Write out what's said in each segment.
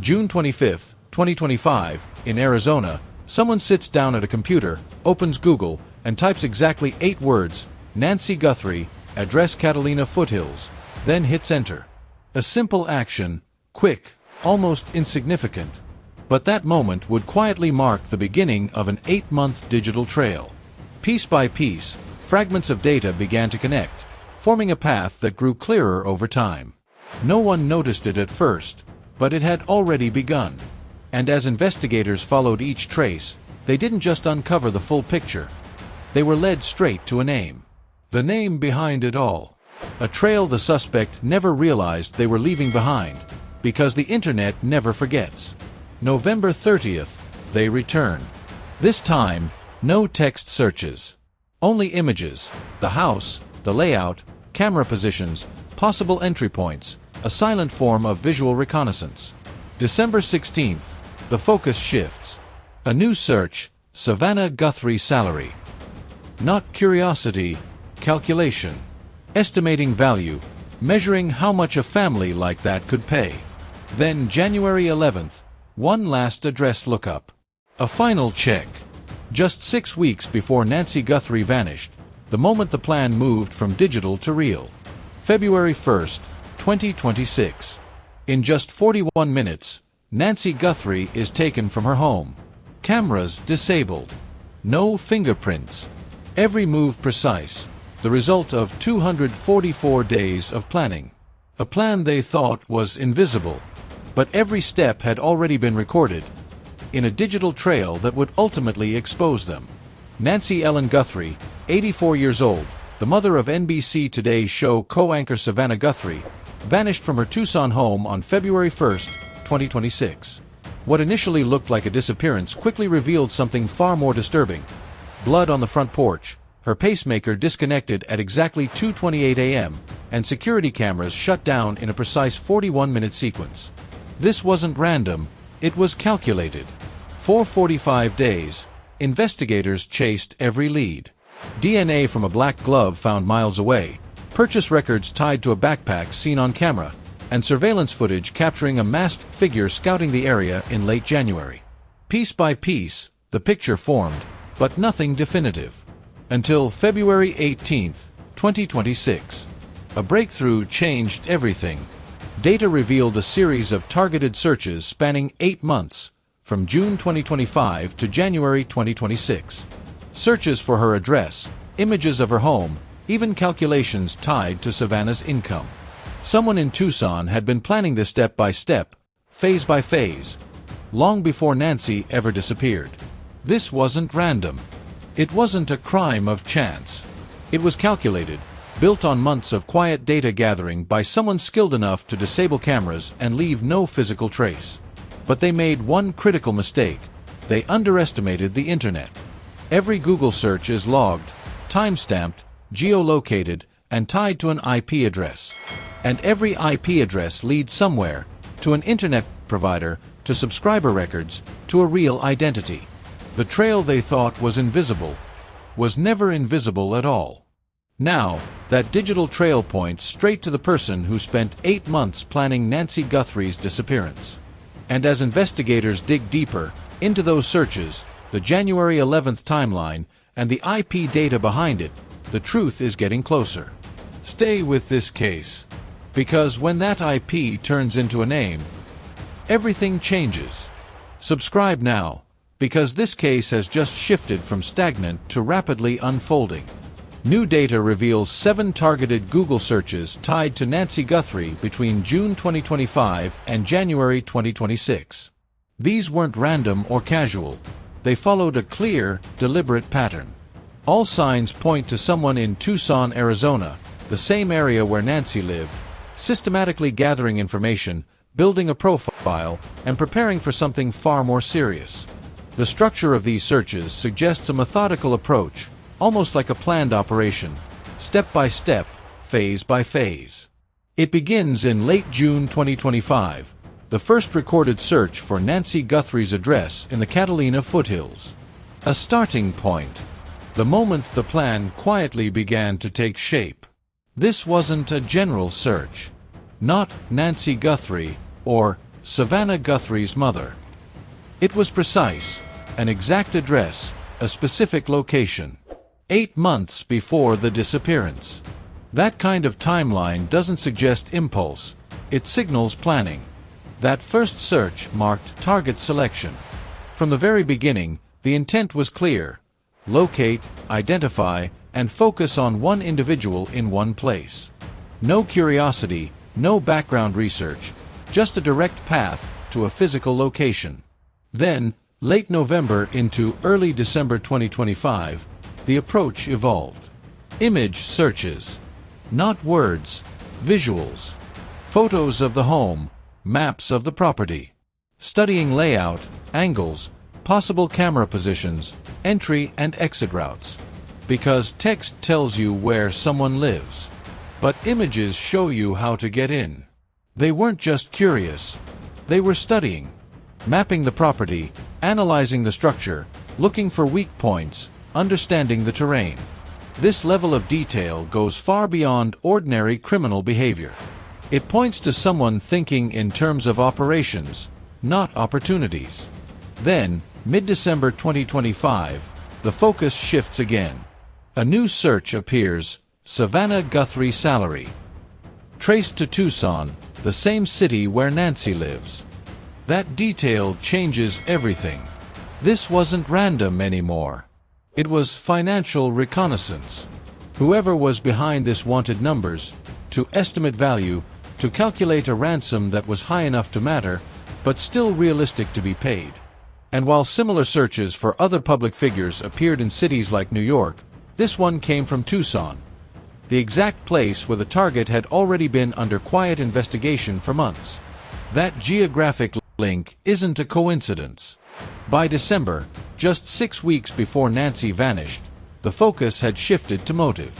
June 25, 2025, in Arizona, someone sits down at a computer, opens Google, and types exactly 8 words, Nancy Guthrie, address Catalina Foothills, then hits enter. A simple action, quick, almost insignificant. But that moment would quietly mark the beginning of an 8-month digital trail. Piece by piece, fragments of data began to connect, forming a path that grew clearer over time. No one noticed it at first, but it had already begun. And as investigators followed each trace, they didn't just uncover the full picture. They were led straight to a name. The name behind it all. A trail the suspect never realized they were leaving behind, because the internet never forgets. November 30th, they return. This time, no text searches. Only images, the house, the layout, camera positions, possible entry points, a silent form of visual reconnaissance. December 16th, the focus shifts. A new search, Savannah Guthrie salary. Not curiosity, calculation. Estimating value, measuring how much a family like that could pay. Then January 11th, one last address lookup. A final check. Just 6 weeks before Nancy Guthrie vanished, the moment the plan moved from digital to real. February 1st, 2026. In just 41 minutes, Nancy Guthrie is taken from her home. Cameras disabled. No fingerprints. Every move precise. The result of 244 days of planning. A plan they thought was invisible. But every step had already been recorded, in a digital trail that would ultimately expose them. Nancy Ellen Guthrie, 84 years old, the mother of NBC Today's show co-anchor Savannah Guthrie, vanished from her Tucson home on February 1, 2026. What initially looked like a disappearance quickly revealed something far more disturbing. Blood on the front porch, her pacemaker disconnected at exactly 2:28 a.m., and security cameras shut down in a precise 41-minute sequence. This wasn't random, it was calculated. For 45 days, investigators chased every lead. DNA from a black glove found miles away, purchase records tied to a backpack seen on camera, and surveillance footage capturing a masked figure scouting the area in late January. Piece by piece, the picture formed, but nothing definitive. Until February 18, 2026. A breakthrough changed everything. Data revealed a series of targeted searches spanning 8 months, from June 2025 to January 2026. Searches for her address, images of her home, even calculations tied to Savannah's income. Someone in Tucson had been planning this step by step, phase by phase, long before Nancy ever disappeared. This wasn't random. It wasn't a crime of chance. It was calculated, built on months of quiet data gathering by someone skilled enough to disable cameras and leave no physical trace. But they made one critical mistake. They underestimated the internet. Every Google search is logged, time-stamped, geolocated, and tied to an IP address. And every IP address leads somewhere, to an internet provider, to subscriber records, to a real identity. The trail they thought was invisible was never invisible at all. Now, that digital trail points straight to the person who spent 8 months planning Nancy Guthrie's disappearance. And as investigators dig deeper into those searches, the January 11th timeline, and the IP data behind it, the truth is getting closer. Stay with this case, because when that IP turns into a name, everything changes. Subscribe now, because this case has just shifted from stagnant to rapidly unfolding. New data reveals 7 targeted Google searches tied to Nancy Guthrie between June 2025 and January 2026. These weren't random or casual. They followed a clear, deliberate pattern. All signs point to someone in Tucson, Arizona, the same area where Nancy lived, systematically gathering information, building a profile, and preparing for something far more serious. The structure of these searches suggests a methodical approach, almost like a planned operation, step by step, phase by phase. It begins in late June 2025, the first recorded search for Nancy Guthrie's address in the Catalina Foothills. A starting point. The moment the plan quietly began to take shape. This wasn't a general search. Not Nancy Guthrie or Savannah Guthrie's mother. It was precise, an exact address, a specific location. 8 months before the disappearance. That kind of timeline doesn't suggest impulse, it signals planning. That first search marked target selection. From the very beginning, the intent was clear: locate, identify, and focus on one individual in one place. No curiosity, no background research, just a direct path to a physical location. Then, late November into early December 2025, the approach evolved. Image searches. Not words, visuals. Photos of the home, maps of the property. Studying layout, angles, possible camera positions, entry and exit routes. Because text tells you where someone lives, but images show you how to get in. They weren't just curious, they were studying. Mapping the property, analyzing the structure, looking for weak points, understanding the terrain. This level of detail goes far beyond ordinary criminal behavior. It points to someone thinking in terms of operations, not opportunities. Then, mid-December 2025, the focus shifts again. A new search appears: Savannah Guthrie salary. Traced to Tucson, the same city where Nancy lives. That detail changes everything. This wasn't random anymore. It was financial reconnaissance. Whoever was behind this wanted numbers, to estimate value, to calculate a ransom that was high enough to matter, but still realistic to be paid. And while similar searches for other public figures appeared in cities like New York, this one came from Tucson, the exact place where the target had already been under quiet investigation for months. That geographic link isn't a coincidence. By December, just 6 weeks before Nancy vanished, the focus had shifted to motive.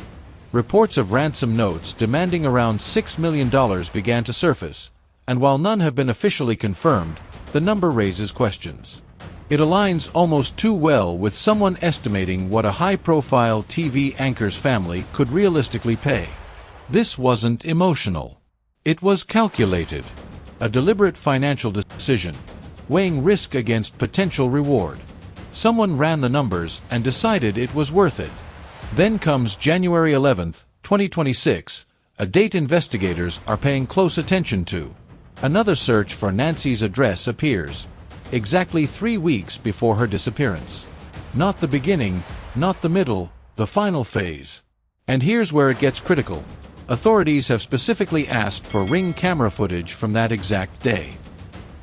Reports of ransom notes demanding around $6 million began to surface, and while none have been officially confirmed, the number raises questions. It aligns almost too well with someone estimating what a high-profile TV anchor's family could realistically pay. This wasn't emotional. It was calculated. A deliberate financial decision, weighing risk against potential reward. Someone ran the numbers and decided it was worth it. Then comes January 11, 2026, a date investigators are paying close attention to. Another search for Nancy's address appears, exactly 3 weeks before her disappearance. Not the beginning, not the middle, the final phase. And here's where it gets critical. Authorities have specifically asked for Ring camera footage from that exact day.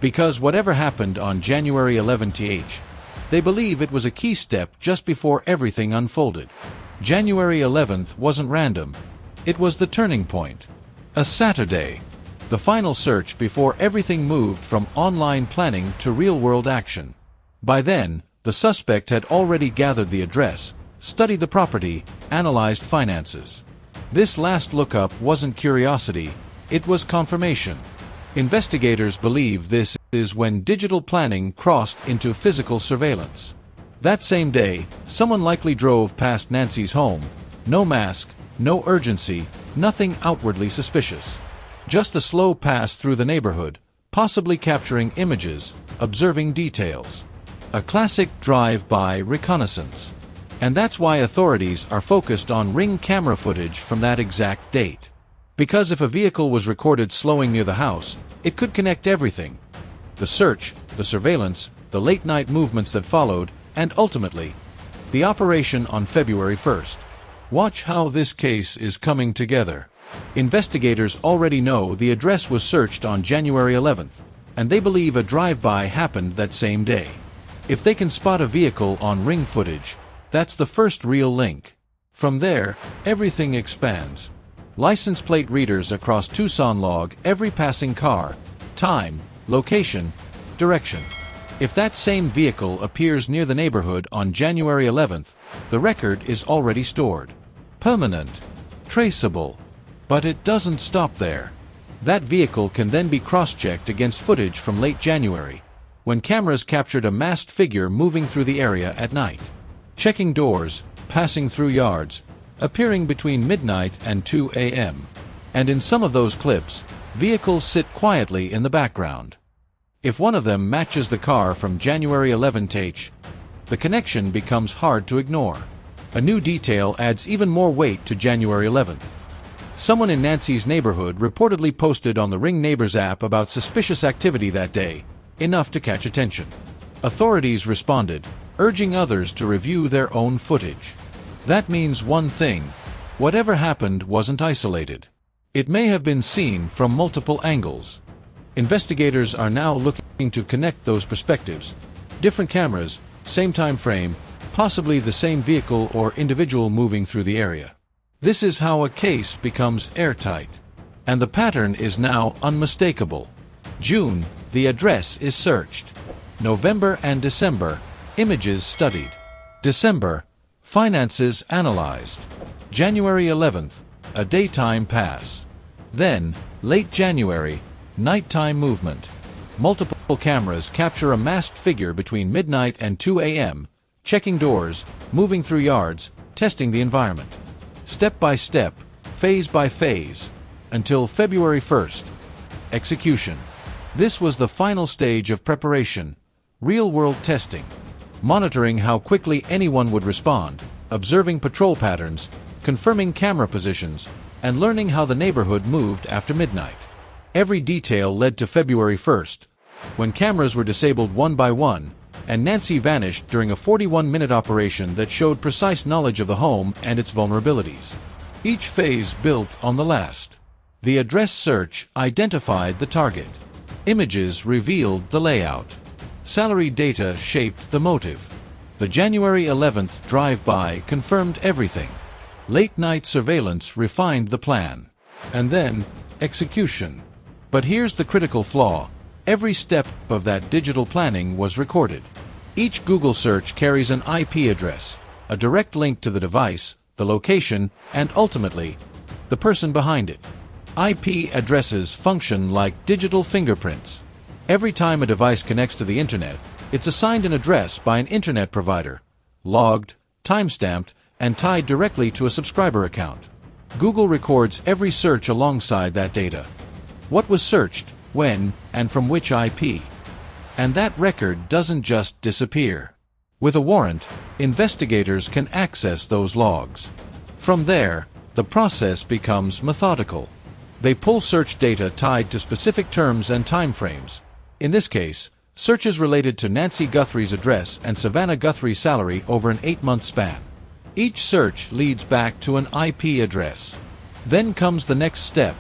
Because whatever happened on January 11th, they believe it was a key step just before everything unfolded. January 11th wasn't random. It was the turning point. A Saturday. The final search before everything moved from online planning to real-world action. By then, the suspect had already gathered the address, studied the property, analyzed finances. This last lookup wasn't curiosity, it was confirmation. Investigators believe this is when digital planning crossed into physical surveillance. That same day, someone likely drove past Nancy's home. No mask, no urgency, nothing outwardly suspicious. Just a slow pass through the neighborhood, possibly capturing images, observing details. A classic drive-by reconnaissance. And that's why authorities are focused on Ring camera footage from that exact date. Because if a vehicle was recorded slowing near the house, it could connect everything. The search, the surveillance, the late-night movements that followed, and ultimately, the operation on February 1st. Watch how this case is coming together. Investigators already know the address was searched on January 11th, and they believe a drive-by happened that same day. If they can spot a vehicle on Ring footage, that's the first real link. From there, everything expands. License plate readers across Tucson log every passing car, time, location, direction. If that same vehicle appears near the neighborhood on January 11th, the record is already stored. Permanent. Traceable. But it doesn't stop there. That vehicle can then be cross-checked against footage from late January, when cameras captured a masked figure moving through the area at night. Checking doors, passing through yards, appearing between midnight and 2 a.m. And in some of those clips, vehicles sit quietly in the background. If one of them matches the car from January 11th, the connection becomes hard to ignore. A new detail adds even more weight to January 11th. Someone in Nancy's neighborhood reportedly posted on the Ring Neighbors app about suspicious activity that day, enough to catch attention. Authorities responded, urging others to review their own footage. That means one thing: whatever happened wasn't isolated. It may have been seen from multiple angles. Investigators are now looking to connect those perspectives. Different cameras, same time frame, possibly the same vehicle or individual moving through the area. This is how a case becomes airtight. And the pattern is now unmistakable. June, the address is searched. November and December, images studied. December, finances analyzed. January 11th, a daytime pass. Then, late January, nighttime movement. Multiple cameras capture a masked figure between midnight and 2 a.m., checking doors, moving through yards, testing the environment. Step by step, phase by phase, until February 1st. Execution. This was the final stage of preparation, real-world testing, monitoring how quickly anyone would respond, observing patrol patterns, confirming camera positions, and learning how the neighborhood moved after midnight. Every detail led to February 1st, when cameras were disabled one by one, and Nancy vanished during a 41-minute operation that showed precise knowledge of the home and its vulnerabilities. Each phase built on the last. The address search identified the target. Images revealed the layout. Salary data shaped the motive. The January 11th drive-by confirmed everything. Late-night surveillance refined the plan. And then, execution. But here's the critical flaw. Every step of that digital planning was recorded. Each Google search carries an IP address, a direct link to the device, the location, and ultimately, the person behind it. IP addresses function like digital fingerprints. Every time a device connects to the internet, it's assigned an address by an internet provider, logged, timestamped, and tied directly to a subscriber account. Google records every search alongside that data. What was searched, when, and from which IP. And that record doesn't just disappear. With a warrant, investigators can access those logs. From there, the process becomes methodical. They pull search data tied to specific terms and timeframes. In this case, searches related to Nancy Guthrie's address and Savannah Guthrie's salary over an 8-month span. Each search leads back to an IP address. Then comes the next step: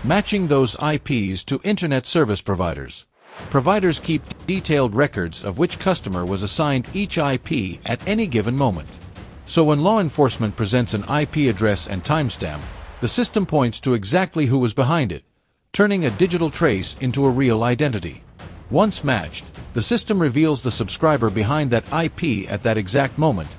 matching those IPs to internet service providers. Providers keep detailed records of which customer was assigned each IP at any given moment. So when law enforcement presents an IP address and timestamp, the system points to exactly who was behind it, turning a digital trace into a real identity. Once matched, the system reveals the subscriber behind that IP at that exact moment.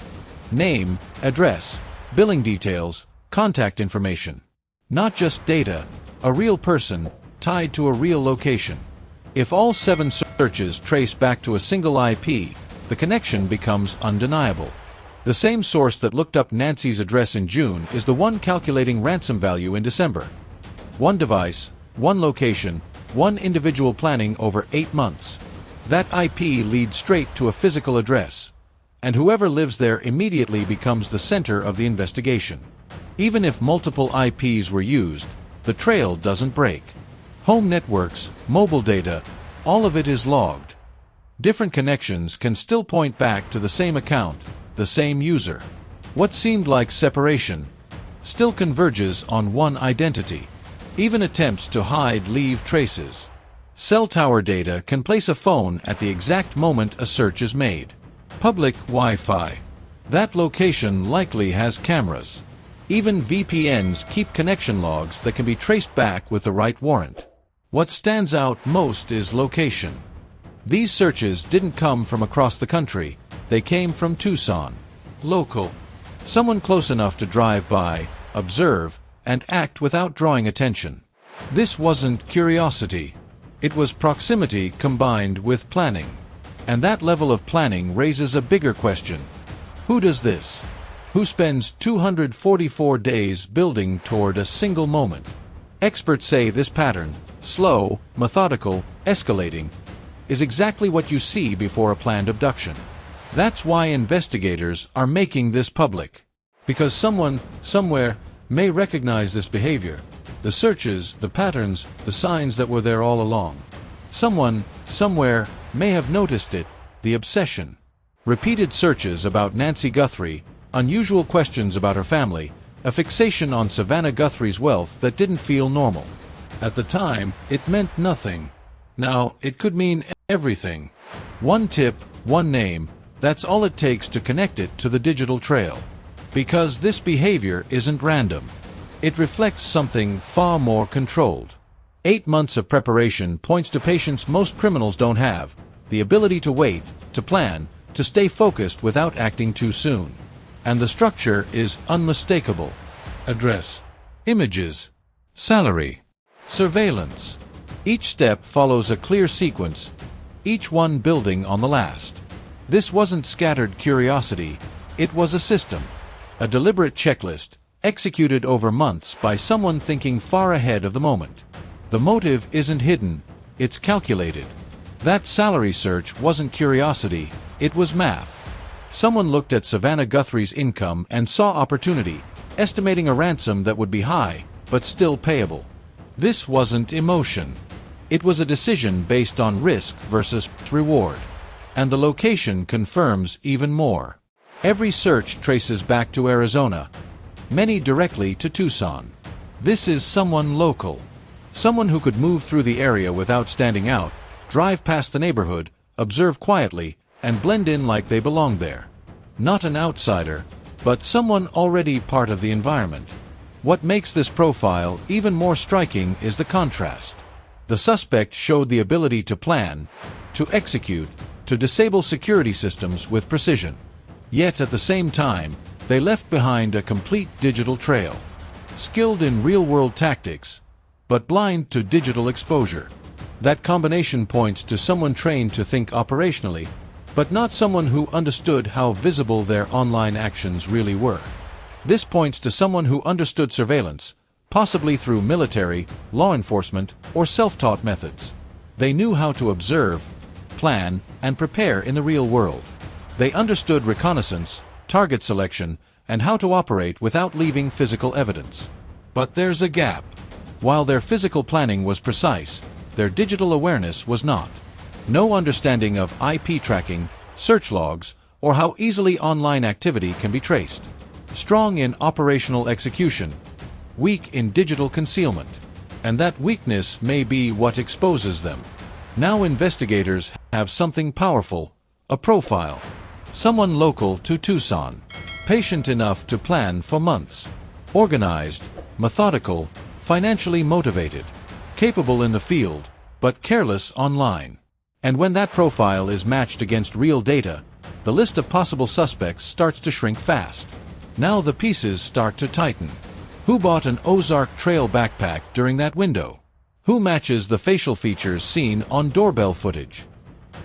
Name, address, billing details, contact information. Not just data, a real person, tied to a real location. If all 7 searches trace back to a single IP, the connection becomes undeniable. The same source that looked up Nancy's address in June is the one calculating ransom value in December. One device, one location, one individual planning over 8 months. That IP leads straight to a physical address, and whoever lives there immediately becomes the center of the investigation. Even if multiple IPs were used, the trail doesn't break. Home networks, mobile data, all of it is logged. Different connections can still point back to the same account, the same user. What seemed like separation still converges on one identity. Even attempts to hide leave traces. Cell tower data can place a phone at the exact moment a search is made. Public Wi-Fi. That location likely has cameras. Even VPNs keep connection logs that can be traced back with the right warrant. What stands out most is location. These searches didn't come from across the country, they came from Tucson. Local. Someone close enough to drive by, observe, and act without drawing attention. This wasn't curiosity. It was proximity combined with planning. And that level of planning raises a bigger question. Who does this? Who spends 244 days building toward a single moment? Experts say this pattern, slow, methodical, escalating, is exactly what you see before a planned abduction. That's why investigators are making this public. Because someone, somewhere, may recognize this behavior. The searches, the patterns, the signs that were there all along. Someone, somewhere, may have noticed it, the obsession. Repeated searches about Nancy Guthrie, unusual questions about her family, a fixation on Savannah Guthrie's wealth that didn't feel normal. At the time, it meant nothing. Now, it could mean everything. One tip, one name, that's all it takes to connect it to the digital trail. Because this behavior isn't random. It reflects something far more controlled. 8 months of preparation points to patience most criminals don't have, the ability to wait, to plan, to stay focused without acting too soon. And the structure is unmistakable. Address, images, salary, surveillance. Each step follows a clear sequence, each one building on the last. This wasn't scattered curiosity, it was a system. A deliberate checklist, executed over months by someone thinking far ahead of the moment. The motive isn't hidden, it's calculated. That salary search wasn't curiosity, it was math. Someone looked at Savannah Guthrie's income and saw opportunity, estimating a ransom that would be high, but still payable. This wasn't emotion. It was a decision based on risk versus reward. And the location confirms even more. Every search traces back to Arizona, many directly to Tucson. This is someone local. Someone who could move through the area without standing out, drive past the neighborhood, observe quietly, and blend in like they belonged there. Not an outsider, but someone already part of the environment. What makes this profile even more striking is the contrast. The suspect showed the ability to plan, to execute, to disable security systems with precision. Yet at the same time, they left behind a complete digital trail. Skilled in real-world tactics, but blind to digital exposure. That combination points to someone trained to think operationally, but not someone who understood how visible their online actions really were. This points to someone who understood surveillance, possibly through military, law enforcement, or self-taught methods. They knew how to observe, plan, and prepare in the real world. They understood reconnaissance, target selection, and how to operate without leaving physical evidence. But there's a gap. While their physical planning was precise, their digital awareness was not. No understanding of IP tracking, search logs, or how easily online activity can be traced. Strong in operational execution, weak in digital concealment. And that weakness may be what exposes them. Now investigators have something powerful, a profile. Someone local to Tucson, patient enough to plan for months, organized, methodical, financially motivated, capable in the field, but careless online. And when that profile is matched against real data, the list of possible suspects starts to shrink fast. Now the pieces start to tighten. Who bought an Ozark Trail backpack during that window? Who matches the facial features seen on doorbell footage?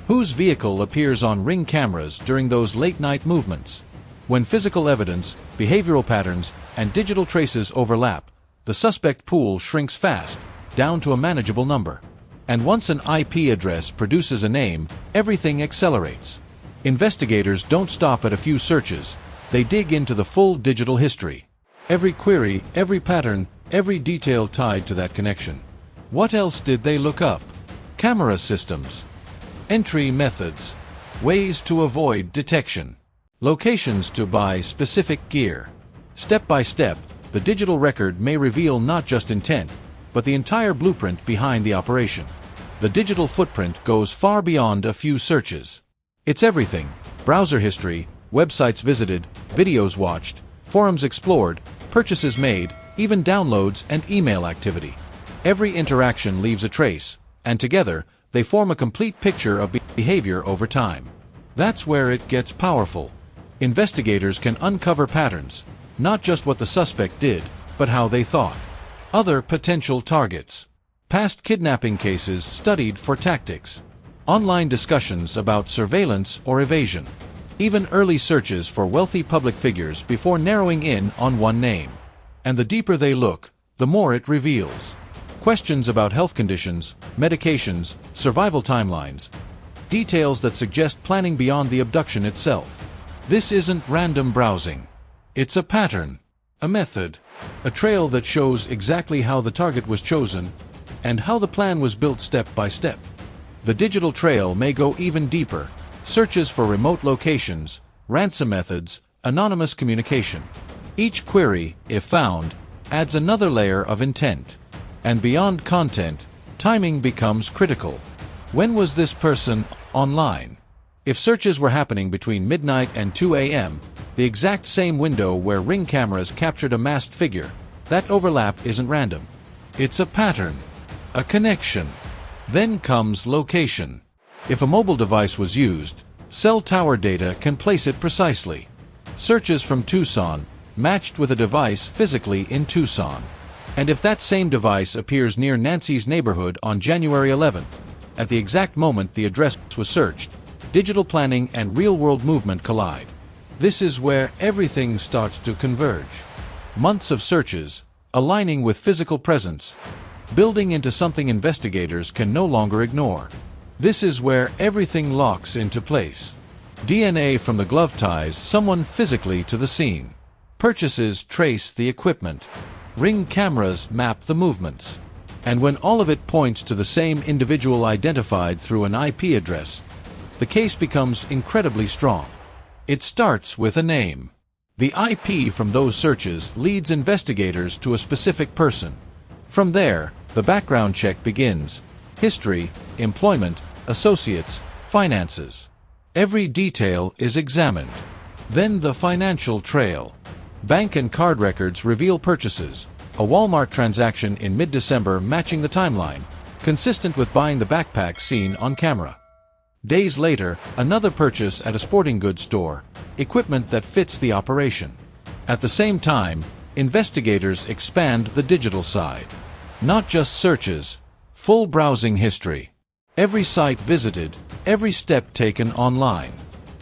Whose vehicle appears on Ring cameras during those late-night movements? When physical evidence, behavioral patterns, and digital traces overlap, the suspect pool shrinks fast, down to a manageable number. And once an IP address produces a name, everything accelerates. Investigators don't stop at a few searches, they dig into the full digital history. Every query, every pattern, every detail tied to that connection. What else did they look up? Camera systems. Entry methods, ways to avoid detection, locations to buy specific gear. Step by step, the digital record may reveal not just intent, but the entire blueprint behind the operation. The digital footprint goes far beyond a few searches. It's everything: browser history, websites visited, videos watched, forums explored, purchases made, even downloads and email activity. Every interaction leaves a trace, and together, they form a complete picture of behavior over time. That's where it gets powerful. Investigators can uncover patterns, not just what the suspect did, but how they thought. Other potential targets. Past kidnapping cases studied for tactics. Online discussions about surveillance or evasion. Even early searches for wealthy public figures before narrowing in on one name. And the deeper they look, the more it reveals. Questions about health conditions, medications, survival timelines, details that suggest planning beyond the abduction itself. This isn't random browsing. It's a pattern, a method, a trail that shows exactly how the target was chosen and how the plan was built step by step. The digital trail may go even deeper: searches for remote locations, ransom methods, anonymous communication. Each query, if found, adds another layer of intent. And beyond content, timing becomes critical. When was this person online? If searches were happening between midnight and 2 a.m., the exact same window where Ring cameras captured a masked figure, that overlap isn't random. It's a pattern, a connection. Then comes location. If a mobile device was used, cell tower data can place it precisely. Searches from Tucson matched with a device physically in Tucson. And if that same device appears near Nancy's neighborhood on January 11th, at the exact moment the address was searched, digital planning and real-world movement collide. This is where everything starts to converge. Months of searches, aligning with physical presence, building into something investigators can no longer ignore. This is where everything locks into place. DNA from the glove ties someone physically to the scene. Purchases trace the equipment. Ring cameras map the movements. And when all of it points to the same individual identified through an IP address, the case becomes incredibly strong. It starts with a name. The IP from those searches leads investigators to a specific person. From there, the background check begins: history, employment, associates, finances. Every detail is examined. Then the financial trail. Bank and card records reveal purchases. A Walmart transaction in mid-December matching the timeline, consistent with buying the backpack seen on camera. Days later, another purchase at a sporting goods store, equipment that fits the operation. At the same time, investigators expand the digital side. Not just searches, full browsing history. Every site visited, every step taken online.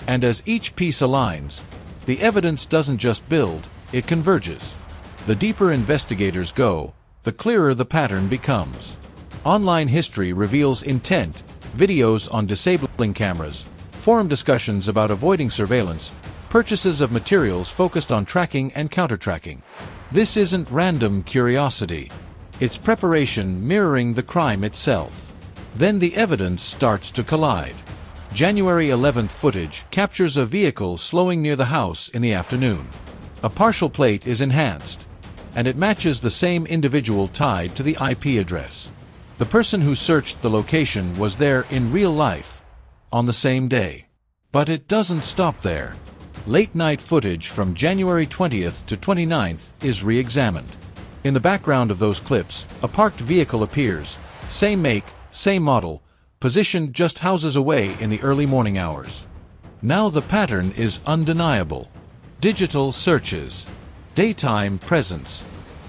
And as each piece aligns, the evidence doesn't just build, it converges. The deeper investigators go, the clearer the pattern becomes. Online history reveals intent, videos on disabling cameras, forum discussions about avoiding surveillance, purchases of materials focused on tracking and counter-tracking. This isn't random curiosity. It's preparation mirroring the crime itself. Then the evidence starts to collide. January 11th footage captures a vehicle slowing near the house in the afternoon. A partial plate is enhanced, and it matches the same individual tied to the IP address. The person who searched the location was there in real life, on the same day. But it doesn't stop there. Late-night footage from January 20th to 29th is re-examined. In the background of those clips, a parked vehicle appears, same make, same model, positioned just houses away in the early morning hours. Now the pattern is undeniable. Digital searches, daytime presence,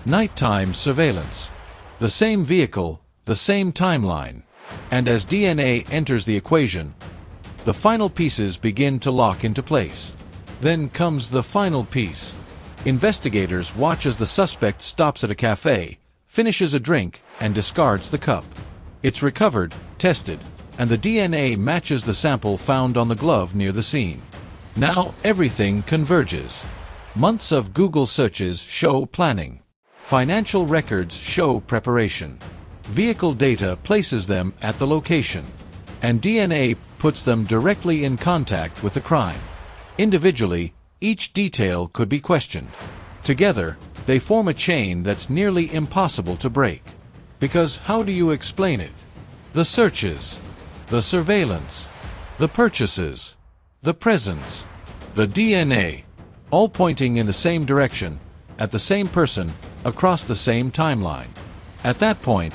nighttime surveillance. The same vehicle, the same timeline. And as DNA enters the equation, the final pieces begin to lock into place. Then comes the final piece. Investigators watch as the suspect stops at a cafe, finishes a drink, and discards the cup. It's recovered, tested, and the DNA matches the sample found on the glove near the scene. Now everything converges. Months of Google searches show planning. Financial records show preparation. Vehicle data places them at the location. And DNA puts them directly in contact with the crime. Individually, each detail could be questioned. Together, they form a chain that's nearly impossible to break. Because how do you explain it? The searches, the surveillance, the purchases, the presence, the DNA, all pointing in the same direction, at the same person, across the same timeline. At that point,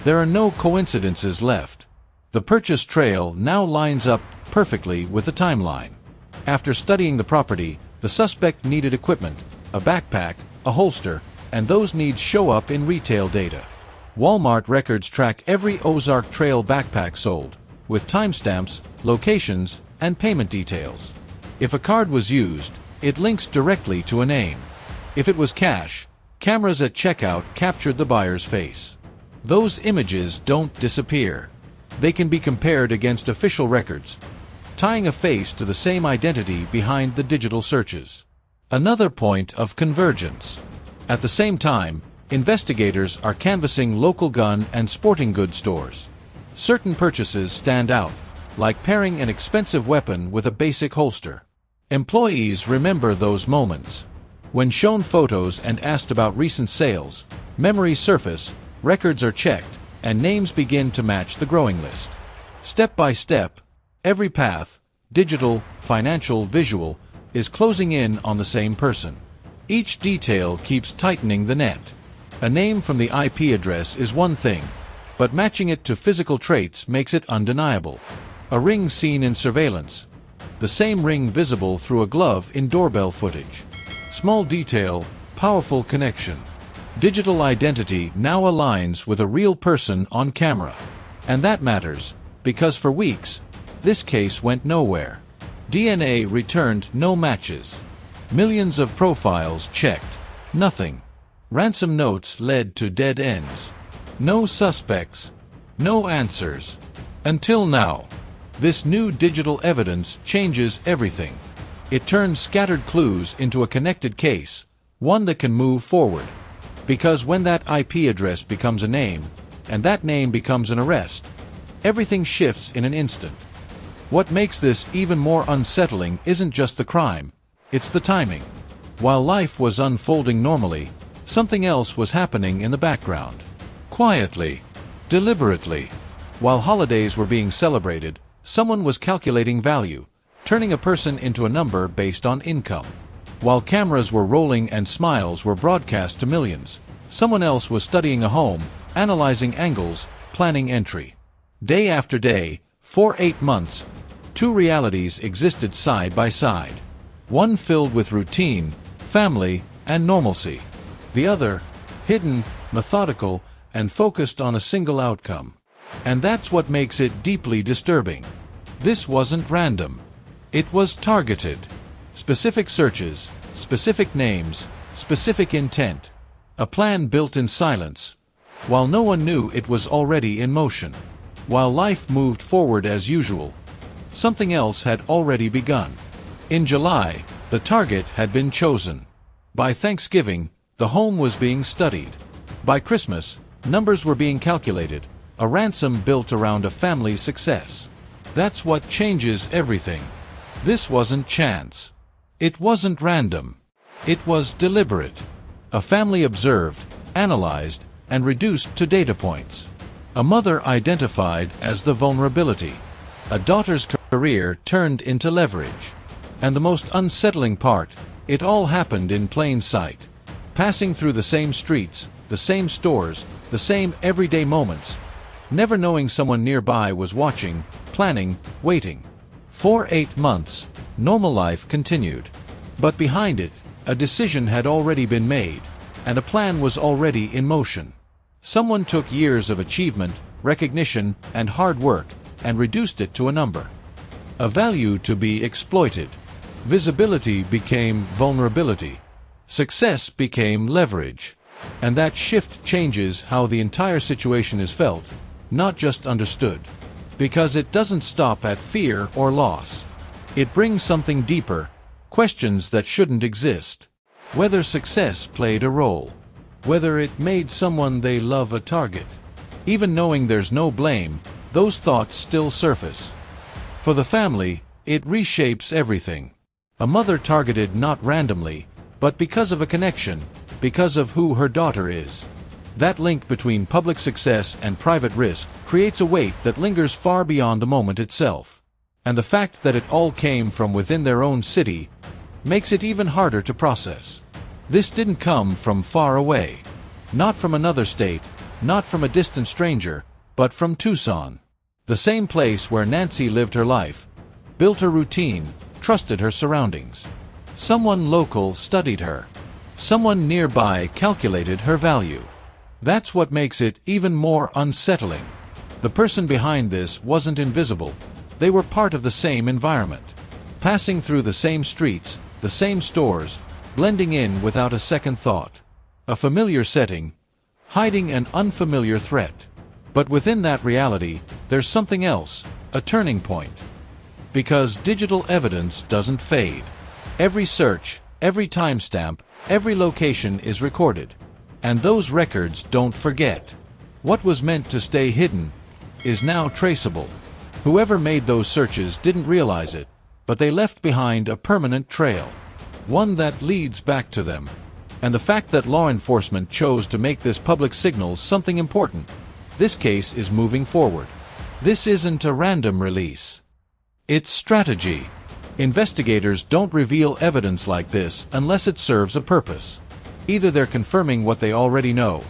there are no coincidences left. The purchase trail now lines up perfectly with the timeline. After studying the property, the suspect needed equipment, a backpack, a holster, and those needs show up in retail data. Walmart records track every Ozark Trail backpack sold, with timestamps, locations, and payment details. If a card was used, it links directly to a name. If it was cash, cameras at checkout captured the buyer's face. Those images don't disappear. They can be compared against official records, tying a face to the same identity behind the digital searches. Another point of convergence. At the same time, investigators are canvassing local gun and sporting goods stores. Certain purchases stand out, like pairing an expensive weapon with a basic holster. Employees remember those moments. When shown photos and asked about recent sales, memories surface, records are checked, and names begin to match the growing list. Step by step, every path, digital, financial, visual, is closing in on the same person. Each detail keeps tightening the net. A name from the IP address is one thing, but matching it to physical traits makes it undeniable. A ring seen in surveillance, the same ring visible through a glove in doorbell footage. Small detail, powerful connection. Digital identity now aligns with a real person on camera. And that matters, because for weeks, this case went nowhere. DNA returned no matches. Millions of profiles checked. Nothing. Ransom notes led to dead ends. No suspects. No answers. Until now. This new digital evidence changes everything. It turns scattered clues into a connected case, one that can move forward. Because when that IP address becomes a name, and that name becomes an arrest, everything shifts in an instant. What makes this even more unsettling isn't just the crime, it's the timing. While life was unfolding normally, something else was happening in the background. Quietly, deliberately. While holidays were being celebrated, someone was calculating value, turning a person into a number based on income. While cameras were rolling and smiles were broadcast to millions, someone else was studying a home, analyzing angles, planning entry. Day after day, for 8 months, two realities existed side by side. One filled with routine, family, and normalcy. The other, hidden, methodical, and focused on a single outcome. And that's what makes it deeply disturbing. This wasn't random. It was targeted. Specific searches, specific names, specific intent. A plan built in silence, while no one knew it was already in motion. While life moved forward as usual, something else had already begun. In July, the target had been chosen. By Thanksgiving, the home was being studied. By Christmas, numbers were being calculated, a ransom built around a family's success. That's what changes everything. This wasn't chance. It wasn't random. It was deliberate. A family observed, analyzed, and reduced to data points. A mother identified as the vulnerability. A daughter's career turned into leverage. And the most unsettling part, it all happened in plain sight. Passing through the same streets, the same stores, the same everyday moments. Never knowing someone nearby was watching, planning, waiting. For 8 months, normal life continued. But behind it, a decision had already been made, and a plan was already in motion. Someone took years of achievement, recognition, and hard work, and reduced it to a number. A value to be exploited. Visibility became vulnerability. Success became leverage. And that shift changes how the entire situation is felt, not just understood. Because it doesn't stop at fear or loss. It brings something deeper, questions that shouldn't exist. Whether success played a role. Whether it made someone they love a target. Even knowing there's no blame, those thoughts still surface. For the family, it reshapes everything. A mother targeted not randomly, but because of a connection, because of who her daughter is. That link between public success and private risk creates a weight that lingers far beyond the moment itself. And the fact that it all came from within their own city makes it even harder to process. This didn't come from far away. Not from another state, not from a distant stranger, but from Tucson. The same place where Nancy lived her life, built her routine, trusted her surroundings. Someone local studied her. Someone nearby calculated her value. That's what makes it even more unsettling. The person behind this wasn't invisible. They were part of the same environment. Passing through the same streets, the same stores, blending in without a second thought. A familiar setting, hiding an unfamiliar threat. But within that reality, there's something else, a turning point. Because digital evidence doesn't fade. Every search, every timestamp, every location is recorded. And those records don't forget. What was meant to stay hidden is now traceable. Whoever made those searches didn't realize it, but they left behind a permanent trail. One that leads back to them. And the fact that law enforcement chose to make this public signals something important. This case is moving forward. This isn't a random release. It's strategy. Investigators don't reveal evidence like this unless it serves a purpose. Either they're confirming what they already know,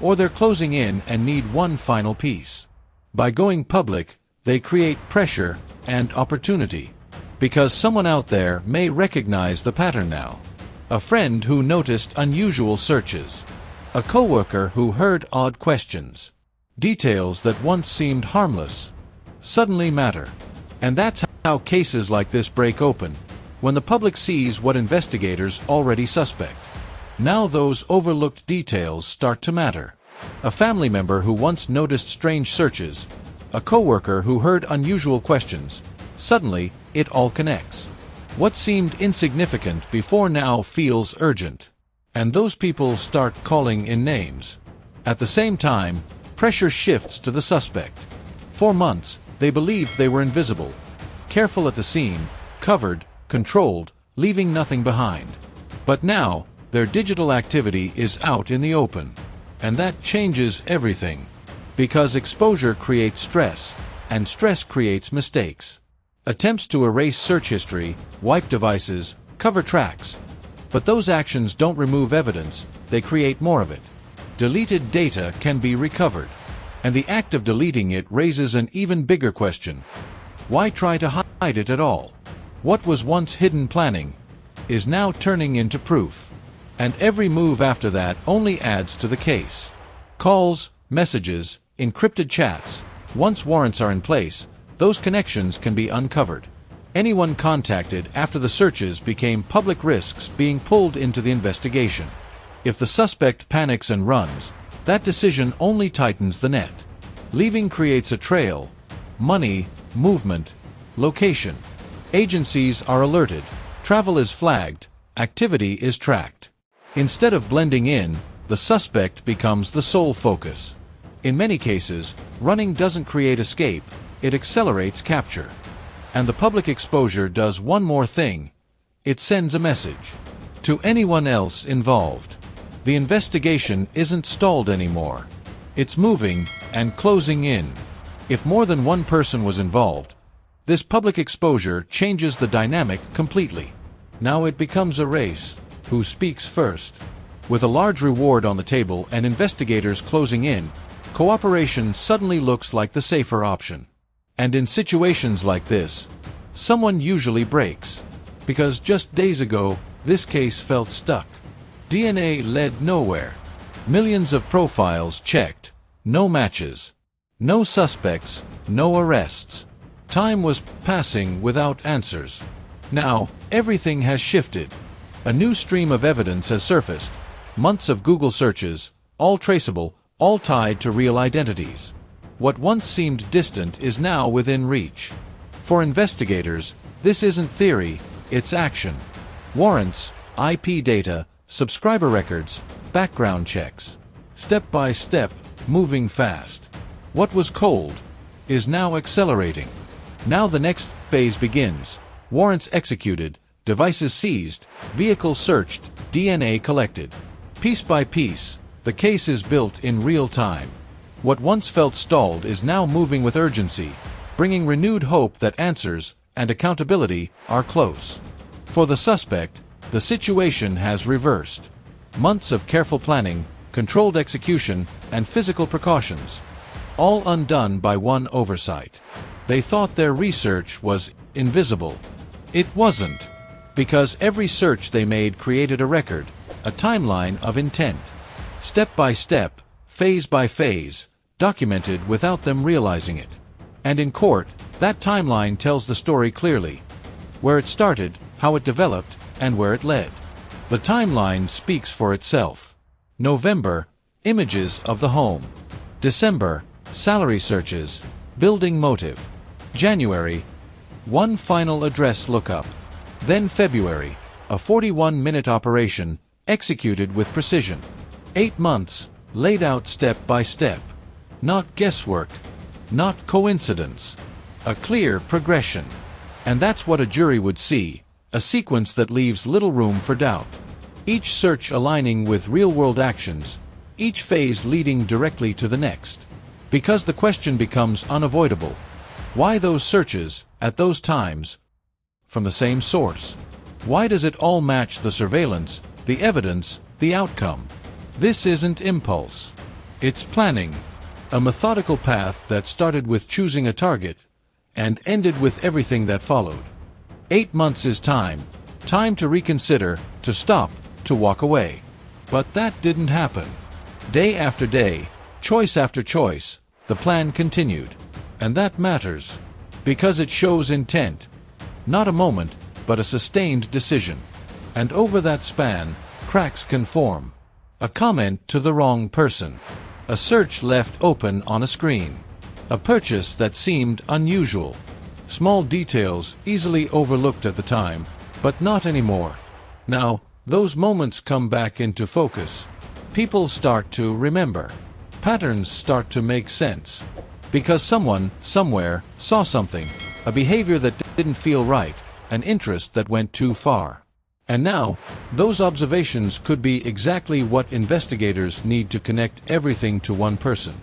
or they're closing in and need one final piece. By going public, they create pressure and opportunity. Because someone out there may recognize the pattern now. A friend who noticed unusual searches. A coworker who heard odd questions. Details that once seemed harmless suddenly matter. And that's how cases like this break open, when the public sees what investigators already suspect. Now those overlooked details start to matter. A family member who once noticed strange searches, a coworker who heard unusual questions, suddenly it all connects. What seemed insignificant before now feels urgent. And those people start calling in names. At the same time, pressure shifts to the suspect. For months, they believed they were invisible. Careful at the scene, covered, controlled, leaving nothing behind. But now, their digital activity is out in the open. And that changes everything. Because exposure creates stress, and stress creates mistakes. Attempts to erase search history, wipe devices, cover tracks. But those actions don't remove evidence, they create more of it. Deleted data can be recovered. And the act of deleting it raises an even bigger question. Why try to hide it at all? What was once hidden planning is now turning into proof. And every move after that only adds to the case. Calls, messages, encrypted chats. Once warrants are in place, those connections can be uncovered. Anyone contacted after the searches became public risks being pulled into the investigation. If the suspect panics and runs, that decision only tightens the net. Leaving creates a trail. Money, movement, location. Agencies are alerted. Travel is flagged. Activity is tracked. Instead of blending in, the suspect becomes the sole focus. In many cases, running doesn't create escape, it accelerates capture. And the public exposure does one more thing. It sends a message to anyone else involved. The investigation isn't stalled anymore. It's moving and closing in. If more than one person was involved, this public exposure changes the dynamic completely. Now it becomes a race. Who speaks first? With a large reward on the table and investigators closing in, cooperation suddenly looks like the safer option. And in situations like this, someone usually breaks. Because just days ago, this case felt stuck. DNA led nowhere. Millions of profiles checked. No matches. No suspects. No arrests. Time was passing without answers. Now, everything has shifted. A new stream of evidence has surfaced. Months of Google searches, all traceable, all tied to real identities. What once seemed distant is now within reach. For investigators, this isn't theory, it's action. Warrants, IP data, subscriber records, background checks. Step by step, moving fast. What was cold is now accelerating. Now the next phase begins. Warrants executed, devices seized, vehicles searched, DNA collected. Piece by piece, the case is built in real time. What once felt stalled is now moving with urgency, bringing renewed hope that answers and accountability are close. For the suspect, the situation has reversed. Months of careful planning, controlled execution, and physical precautions, all undone by one oversight. They thought their research was invisible. It wasn't, because every search they made created a record, a timeline of intent. Step by step, phase by phase, documented without them realizing it. And in court, that timeline tells the story clearly. Where it started, how it developed, and where it led. The timeline speaks for itself. November, images of the home. December, salary searches, building motive. January, one final address lookup. Then February, a 41-minute operation, executed with precision. 8 months, laid out step by step. Not guesswork, not coincidence. A clear progression. And that's what a jury would see, a sequence that leaves little room for doubt. Each search aligning with real-world actions, each phase leading directly to the next. Because the question becomes unavoidable. Why those searches, at those times, from the same source? Why does it all match the surveillance, the evidence, the outcome? This isn't impulse. It's planning. A methodical path that started with choosing a target and ended with everything that followed. 8 months is time. Time to reconsider, to stop, to walk away. But that didn't happen. Day after day, choice after choice, the plan continued. And that matters. Because it shows intent. Not a moment, but a sustained decision. And over that span, cracks can form. A comment to the wrong person. A search left open on a screen. A purchase that seemed unusual. Small details easily overlooked at the time, but not anymore. Now, those moments come back into focus. People start to remember. Patterns start to make sense. Because someone, somewhere, saw something, a behavior that didn't feel right, an interest that went too far. And now, those observations could be exactly what investigators need to connect everything to one person.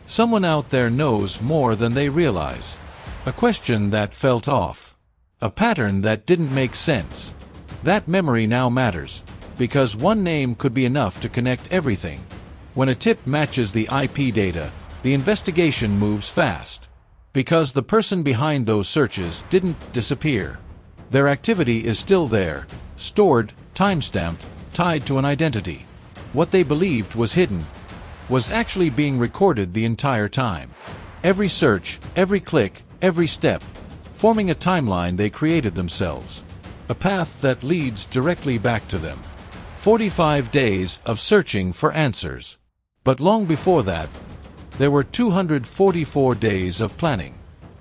Someone out there knows more than they realize. A question that felt off. A pattern that didn't make sense. That memory now matters, because one name could be enough to connect everything. When a tip matches the IP data, the investigation moves fast. Because the person behind those searches didn't disappear. Their activity is still there, stored, time-stamped, tied to an identity. What they believed was hidden was actually being recorded the entire time. Every search, every click, every step, forming a timeline they created themselves. A path that leads directly back to them. 45 days of searching for answers. But long before that, there were 244 days of planning.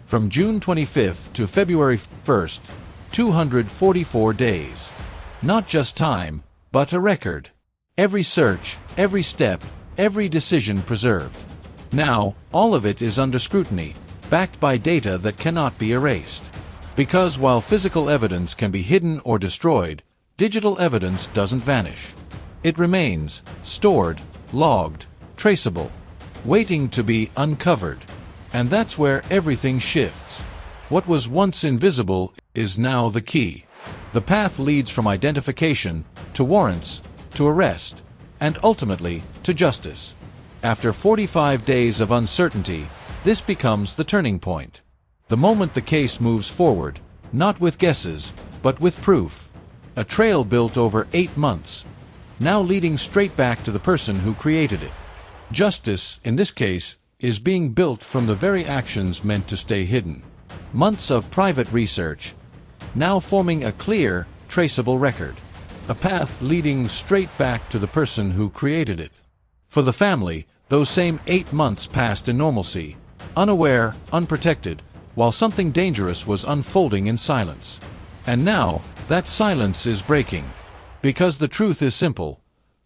From June 25th to February 1st, 244 days. Not just time, but a record. Every search, every step, every decision preserved. Now, all of it is under scrutiny, backed by data that cannot be erased. Because while physical evidence can be hidden or destroyed, digital evidence doesn't vanish. It remains, stored, logged, traceable, waiting to be uncovered. And that's where everything shifts. What was once invisible is now the key. The path leads from identification to warrants, to arrest, and ultimately to justice. After 45 days of uncertainty, this becomes the turning point. The moment the case moves forward, not with guesses, but with proof. A trail built over 8 months, now leading straight back to the person who created it. Justice, in this case, is being built from the very actions meant to stay hidden. Months of private research, now forming a clear, traceable record. A path leading straight back to the person who created it. For the family, those same 8 months passed in normalcy, unaware, unprotected, while something dangerous was unfolding in silence. And now, that silence is breaking. Because the truth is simple.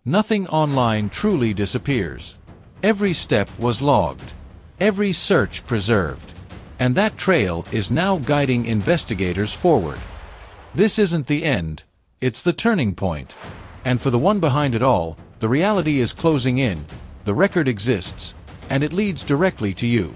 Nothing online truly disappears. Every step was logged. Every search preserved. And that trail is now guiding investigators forward. This isn't the end, it's the turning point. And for the one behind it all, the reality is closing in, the record exists, and it leads directly to you.